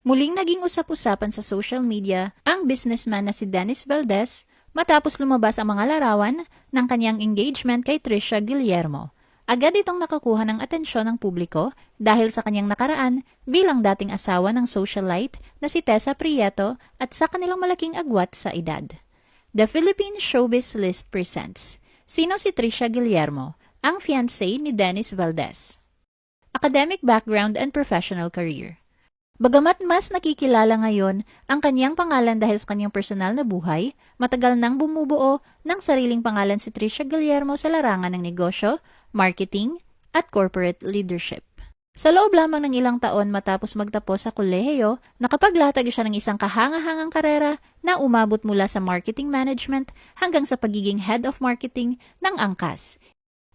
Muling naging usap-usapan sa social media ang businessman na si Dennis Valdez matapos lumabas ang mga larawan ng kanyang engagement kay Trisha Guillermo. Agad itong nakakuha ng atensyon ng publiko dahil sa kanyang nakaraan bilang dating asawa ng socialite na si Tessa Prieto at sa kanilang malaking agwat sa edad. The Philippine Showbiz List presents Sino si Trisha Guillermo, ang fiancé ni Dennis Valdez? Academic background and professional career. Bagamat mas nakikilala ngayon ang kanyang pangalan dahil sa kanyang personal na buhay, matagal nang bumubuo ng sariling pangalan si Trisha Guillermo sa larangan ng negosyo, marketing, at corporate leadership. Sa loob lamang ng ilang taon matapos magtapos sa kolehiyo, nakapaglatag siya ng isang kahangahangang karera na umabot mula sa marketing management hanggang sa pagiging head of marketing ng Angkas.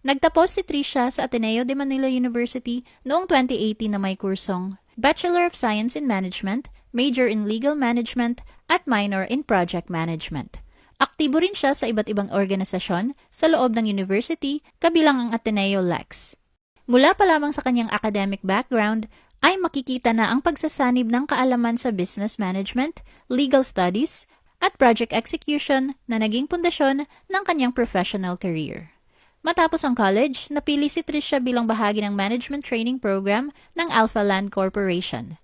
Nagtapos si Trisha sa Ateneo de Manila University noong 2018 na may kursong Bachelor of Science in Management, Major in Legal Management, at Minor in Project Management. Aktibo rin siya sa iba't ibang organisasyon sa loob ng university, kabilang ang Ateneo Lex. Mula pa lamang sa kanyang academic background, ay makikita na ang pagsasanib ng kaalaman sa business management, legal studies, at project execution na naging pundasyon ng kanyang professional career. Matapos ang college, napili si Trisha bilang bahagi ng management training program ng Alpha Land Corporation.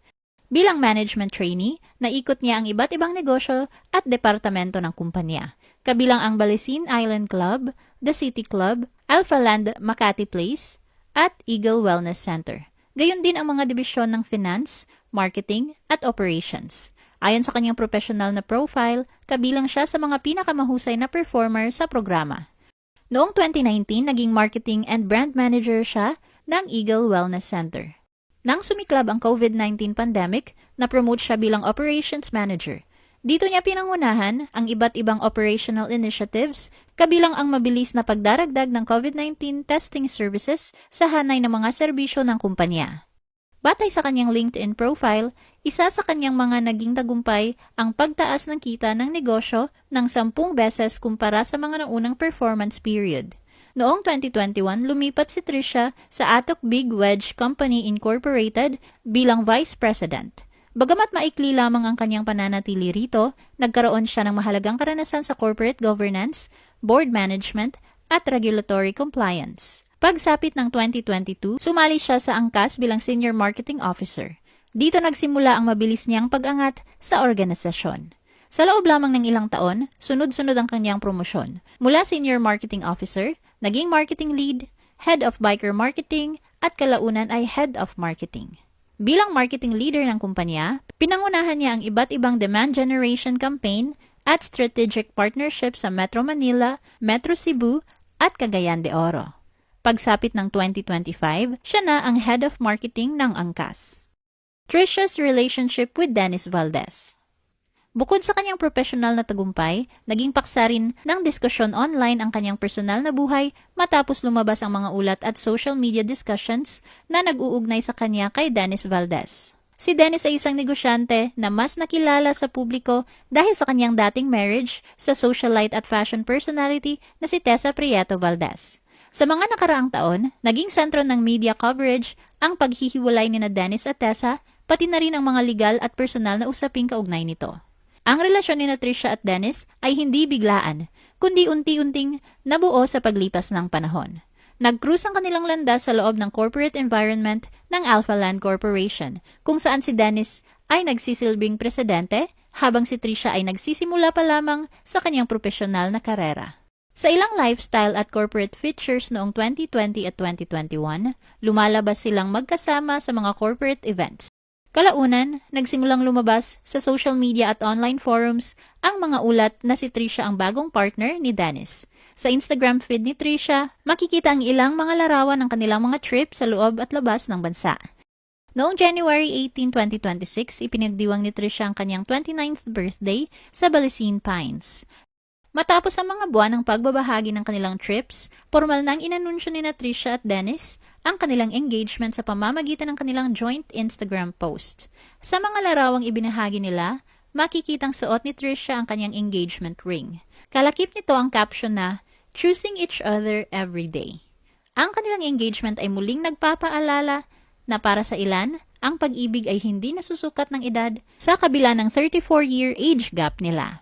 Bilang management trainee, naikot niya ang iba't ibang negosyo at departamento ng kumpanya, kabilang ang Balisin Island Club, The City Club, Alpha Land Makati Place, at Eagle Wellness Center. Gayon din ang mga dibisyon ng finance, marketing, at operations. Ayon sa kanyang professional na profile, kabilang siya sa mga pinakamahusay na performer sa programa. Noong 2019, naging marketing and brand manager siya ng Eagle Wellness Center. Nang sumiklab ang COVID-19 pandemic, na-promote siya bilang operations manager. Dito niya pinangunahan ang iba't ibang operational initiatives, kabilang ang mabilis na pagdaragdag ng COVID-19 testing services sa hanay ng mga serbisyo ng kumpanya. Batay sa kanyang LinkedIn profile, isa sa kanyang mga naging tagumpay ang pagtaas ng kita ng negosyo ng 10 beses kumpara sa mga naunang performance period. Noong 2021, lumipat si Trisha sa Atok Big Wedge Company Incorporated bilang Vice President. Bagamat maikli lamang ang kanyang pananatili rito, nagkaroon siya ng mahalagang karanasan sa corporate governance, board management, at regulatory compliance. Pagsapit ng 2022, sumali siya sa Angkas bilang Senior Marketing Officer. Dito nagsimula ang mabilis niyang pag-angat sa organisasyon. Sa loob lamang ng ilang taon, sunod-sunod ang kanyang promosyon. Mula Senior Marketing Officer, naging Marketing Lead, Head of Biker Marketing, at kalaunan ay Head of Marketing. Bilang marketing leader ng kumpanya, pinangunahan niya ang iba't ibang demand generation campaign at strategic partnership sa Metro Manila, Metro Cebu, at Cagayan de Oro. Pagsapit ng 2025, siya na ang Head of Marketing ng Angkas. Trisha's relationship with Dennis Valdez. Bukod sa kanyang professional na tagumpay, naging paksa rin ng diskusyon online ang kanyang personal na buhay matapos lumabas ang mga ulat at social media discussions na nag-uugnay sa kanya kay Dennis Valdez. Si Dennis ay isang negosyante na mas nakilala sa publiko dahil sa kanyang dating marriage sa socialite at fashion personality na si Tessa Prieto Valdez. Sa mga nakaraang taon, naging sentro ng media coverage ang paghihiwalay ni Dennis at Tessa, pati na rin ang mga legal at personal na usaping kaugnay nito. Ang relasyon ni Trisha at Dennis ay hindi biglaan, kundi unti-unting nabuo sa paglipas ng panahon. Nag-cruise ang kanilang landas sa loob ng corporate environment ng Alpha Land Corporation, kung saan si Dennis ay nagsisilbing presidente, habang si Trisha ay nagsisimula pa lamang sa kanyang profesional na karera. Sa ilang lifestyle at corporate features noong 2020 at 2021, lumalabas silang magkasama sa mga corporate events. Kalaunan, nagsimulang lumabas sa social media at online forums ang mga ulat na si Trisha ang bagong partner ni Dennis. Sa Instagram feed ni Trisha, makikita ang ilang mga larawan ng kanilang mga trip sa loob at labas ng bansa. Noong January 18, 2026, ipinagdiwang ni Trisha ang kanyang 29th birthday sa Balisin Pines. Matapos ang mga buwan ng pagbabahagi ng kanilang trips, formal nang inanunsyo ni Trisha at Dennis ang kanilang engagement sa pamamagitan ng kanilang joint Instagram post. Sa mga larawang ibinahagi nila, makikitang suot ni Trisha ang kanyang engagement ring. Kalakip nito ang caption na, "Choosing each other every day." Ang kanilang engagement ay muling nagpapaalala na para sa ilan, ang pag-ibig ay hindi nasusukat ng edad sa kabila ng 34-year age gap nila.